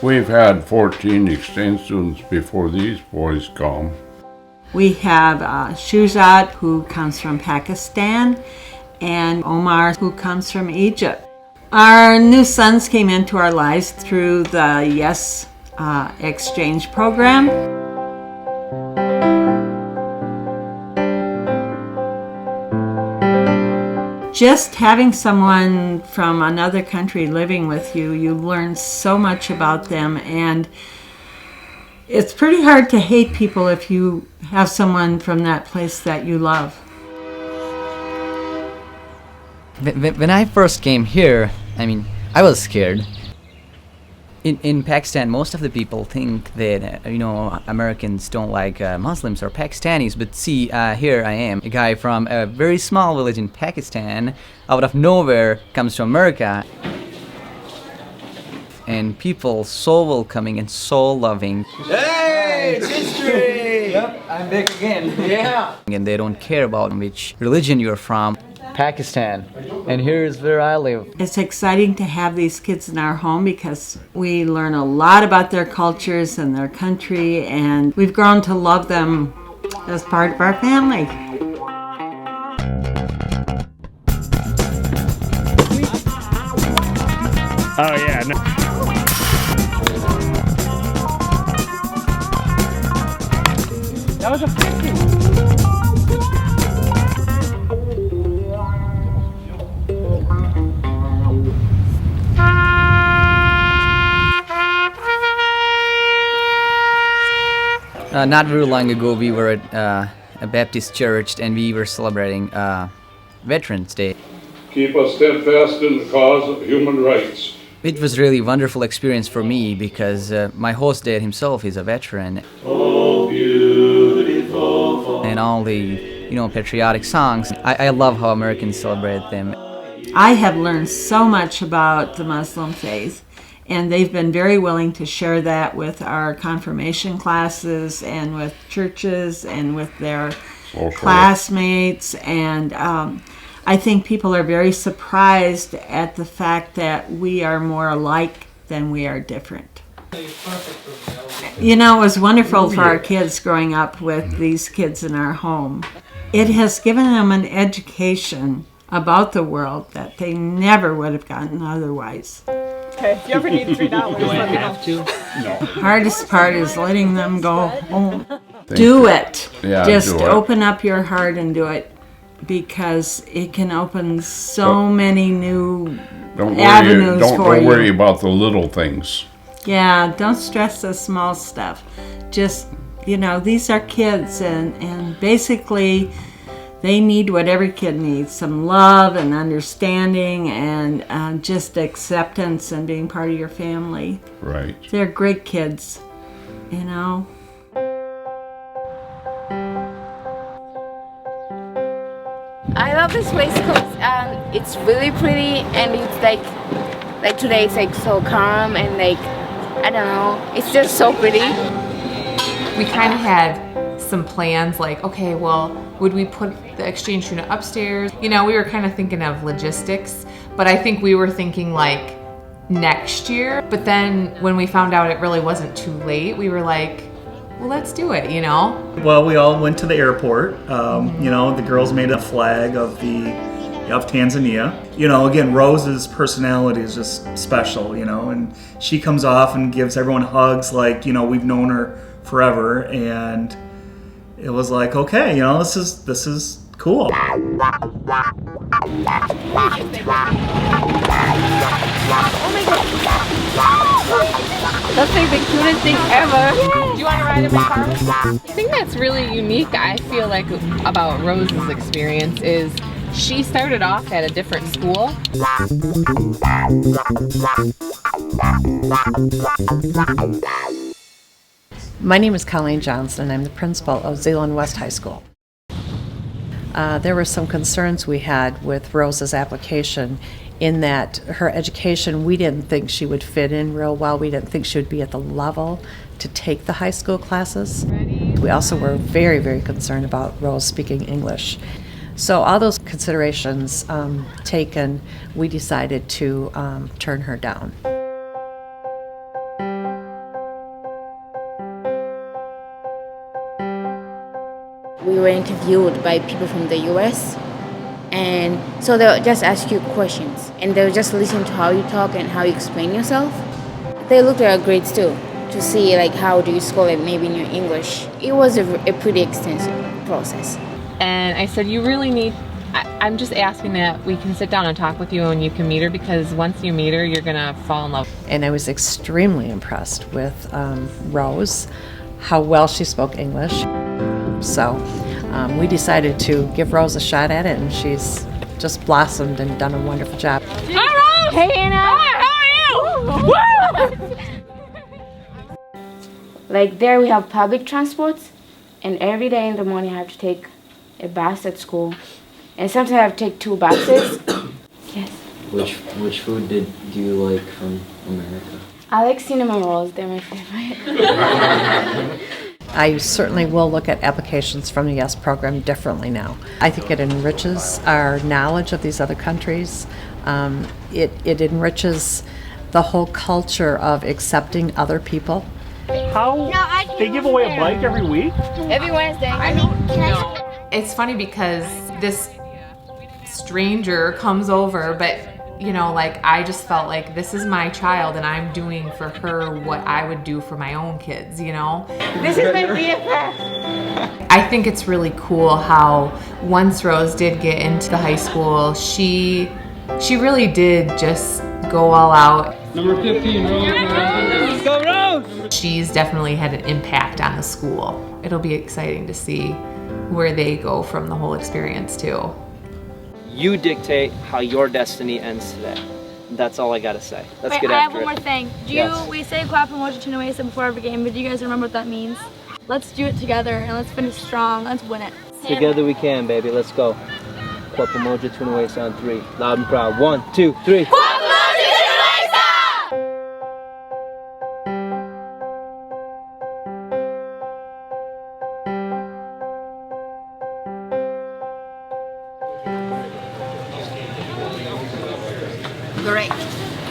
We've had 14 exchange students before these boys come. We have Shujat, who comes from Pakistan, and Omar, who comes from Egypt. Our new sons came into our lives through the YES exchange program. Just having someone from another country living with you, you learn so much about them, and it's pretty hard to hate people if you have someone from that place that you love. When I first came here, I was scared. In Pakistan, most of the people think that, Americans don't like Muslims or Pakistanis. But see, here I am, a guy from a very small village in Pakistan, out of nowhere, comes to America. And people so welcoming and so loving. Hey, it's history! Yep, I'm back again. Yeah. And they don't care about which religion you're from. Pakistan, and here's where I live. It's exciting to have these kids in our home because we learn a lot about their cultures and their country, and we've grown to love them as part of our family. Oh yeah. No. That was a 50. Not very long ago, we were at a Baptist church, and we were celebrating Veterans Day. Keep us steadfast in the cause of human rights. It was really a wonderful experience for me because my host dad himself is a veteran. Oh, beautiful. And all the, patriotic songs. I love how Americans celebrate them. I have learned so much about the Muslim faith, and they've been very willing to share that with our confirmation classes and with churches and with their classmates. And I think people are very surprised at the fact that we are more alike than we are different. It was wonderful for our kids growing up with these kids in our home. It has given them an education about the world that they never would have gotten otherwise. Okay, if you ever need $3, let me know. No. Hardest part is letting them go home. Do it. Yeah, Just do it. open up your heart and do it, because it can open so many new avenues for you. Don't worry about the little things. Yeah, don't stress the small stuff. Just, these are kids, and basically they need what every kid needs, some love and understanding and just acceptance and being part of your family. Right. They're great kids, I love this place because it's really pretty, and it's like today it's like so calm and I don't know, it's just so pretty. We kind of had some plans like, okay, well, would we put the exchange student upstairs? We were kind of thinking of logistics, but I think we were thinking like next year. But then when we found out it really wasn't too late, we were like, well, let's do it, Well, we all went to the airport. The girls made a flag of Tanzania. Again, Rose's personality is just special, and she comes off and gives everyone hugs like, we've known her forever, and it was like, okay, this is cool. Oh my god! That's like the cutest thing ever. Do you want to ride in my car? I think that's really unique, I feel like, about Rose's experience is she started off at a different school. My name is Colleen Johnson, and I'm the principal of Zeeland West High School. There were some concerns we had with Rose's application in that her education, we didn't think she would fit in real well. We didn't think she would be at the level to take the high school classes. We also were very, very concerned about Rose speaking English. So all those considerations taken, we decided to turn her down. We were interviewed by people from the US, and so they'll just ask you questions, and they'll just listen to how you talk and how you explain yourself. They looked at our grades too, to see like how do you score it maybe in your English. It was a pretty extensive process. And I said, you really need, I'm just asking that we can sit down and talk with you and you can meet her, because once you meet her, you're gonna fall in love. And I was extremely impressed with Rose, how well she spoke English. So we decided to give Rose a shot at it, and she's just blossomed and done a wonderful job. Hi, Rose! Hey, Anna! Hi, how are you? Like there we have public transports, and every day in the morning I have to take a bus at school. And sometimes I have to take 2 buses. Yes. Which food do you like from America? I like cinnamon rolls, they're my favorite. I certainly will look at applications from the YES program differently now. I think it enriches our knowledge of these other countries. It enriches the whole culture of accepting other people. How they give away a bike every week? Every Wednesday. It's funny because this stranger comes over, but you know, like I just felt like this is my child and I'm doing for her what I would do for my own kids, you know? This is my BFF. I think it's really cool how once Rose did get into the high school, she really did just go all out. Number 15, Rose. Let's go, Rose! She's definitely had an impact on the school. It'll be exciting to see where they go from the whole experience too. You dictate how your destiny ends today. That's all I gotta say. Let's get after it. I have one more thing. We say clap and watch it Tunawesa before every game, but do you guys remember what that means? Let's do it together and let's finish strong. Let's win it. Together we can, baby. Let's go. Kwapamoja Tunawesa on 3. Loud and proud. 1, 2, 3. Great.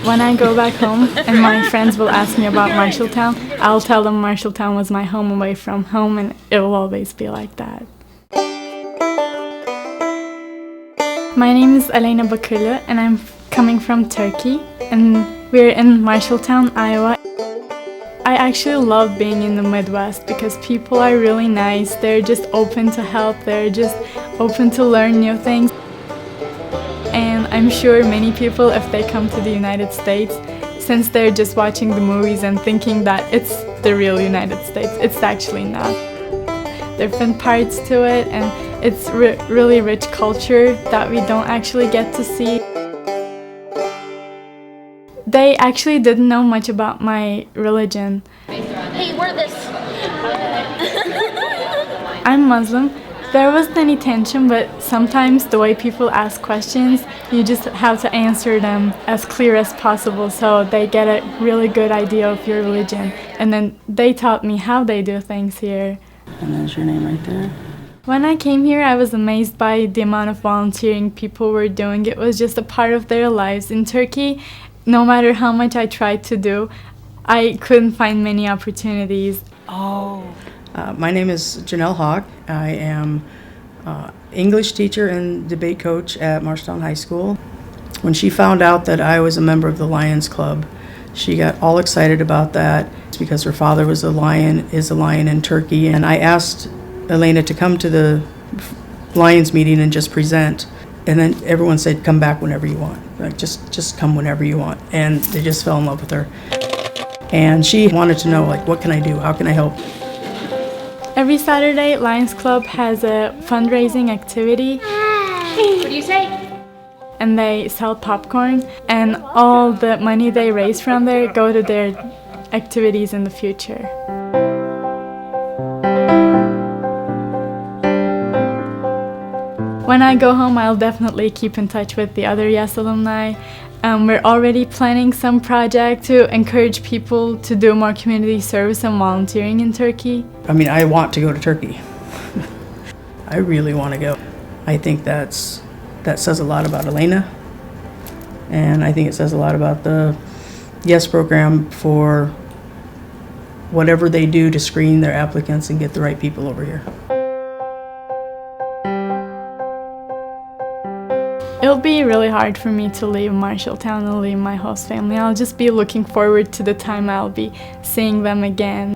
When I go back home and my friends will ask me about Marshalltown, I'll tell them Marshalltown was my home away from home, and it will always be like that. My name is Elena Bakırlı and I'm coming from Turkey, and we're in Marshalltown, Iowa. I actually love being in the Midwest because people are really nice. They're just open to help. They're just open to learn new things. And I'm sure many people, if they come to the United States, since they're just watching the movies and thinking that it's the real United States, it's actually not. There have been parts to it, and it's really rich culture that we don't actually get to see. They actually didn't know much about my religion. Hey, wear this. I'm Muslim. There wasn't any tension, but sometimes the way people ask questions, you just have to answer them as clear as possible so they get a really good idea of your religion. And then they taught me how they do things here. And there's your name right there. When I came here, I was amazed by the amount of volunteering people were doing. It was just a part of their lives. In Turkey, no matter how much I tried to do, I couldn't find many opportunities. My name is Janelle Hawk. I am English teacher and debate coach at Marshalltown High School. When she found out that I was a member of the Lions Club, she got all excited about that. It's because her father is a lion in Turkey, and I asked Elena to come to the Lions meeting and just present. And then everyone said, come back whenever you want. Like, just come whenever you want. And they just fell in love with her. And she wanted to know, like, what can I do? How can I help? Every Saturday, Lions Club has a fundraising activity. What do you say? And they sell popcorn, and all the money they raise from there go to their activities in the future. When I go home, I'll definitely keep in touch with the other YES alumni. We're already planning some project to encourage people to do more community service and volunteering in Turkey. I mean, I want to go to Turkey. I really want to go. I think that says a lot about Elena, and I think it says a lot about the YES program for whatever they do to screen their applicants and get the right people over here. It'll be really hard for me to leave Marshalltown and leave my host family. I'll just be looking forward to the time I'll be seeing them again.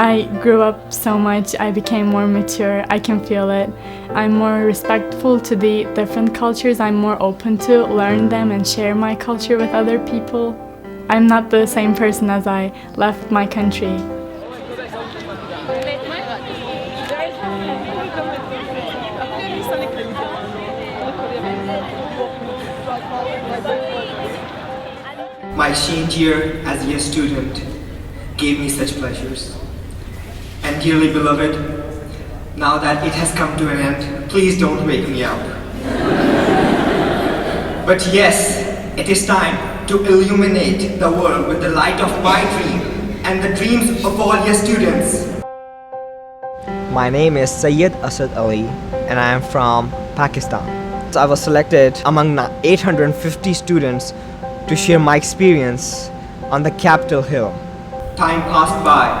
I grew up so much, I became more mature, I can feel it. I'm more respectful to the different cultures, I'm more open to learn them and share my culture with other people. I'm not the same person as I left my country. My exchange year as a year student gave me such pleasures. And dearly beloved, now that it has come to an end, please don't wake me up. But yes, it is time to illuminate the world with the light of my dream and the dreams of all your students. My name is Syed Asad Ali and I am from Pakistan. I was selected among 850 students to share my experience on the Capitol Hill. Time passed by.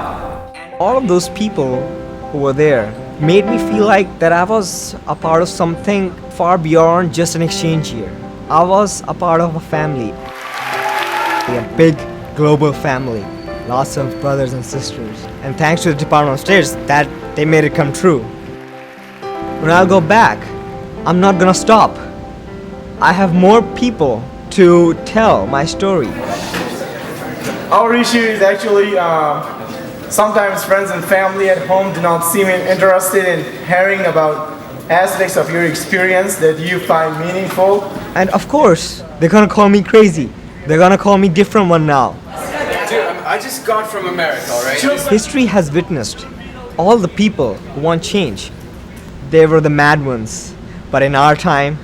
All of those people who were there made me feel like that I was a part of something far beyond just an exchange year. I was a part of a family, a big global family, lots of brothers and sisters. And thanks to the Department of State that they made it come true. When I'll go back, I'm not gonna stop. I have more people to tell my story. Our issue is actually sometimes friends and family at home do not seem interested in hearing about aspects of your experience that you find meaningful. And of course, they're gonna call me crazy. They're gonna call me different one now. Dude, I just got from America, alright? History has witnessed all the people who want change. They were the mad ones, but in our time,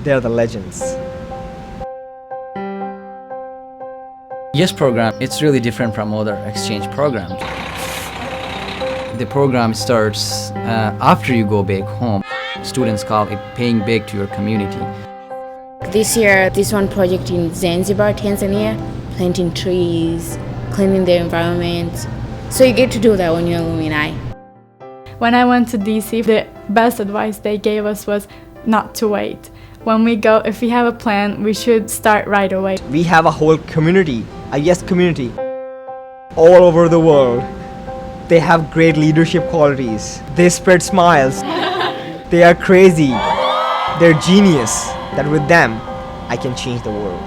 they're the legends. Yes program, it's really different from other exchange programs. The program starts after you go back home. Students call it paying back to your community. This year, this one project in Zanzibar, Tanzania, planting trees, cleaning the environment. So you get to do that when you're alumni. When I went to DC, the best advice they gave us was not to wait. When we go, if we have a plan, we should start right away. We have a whole community, a yes community, all over the world. They have great leadership qualities. They spread smiles. They are crazy. They're genius. That with them, I can change the world.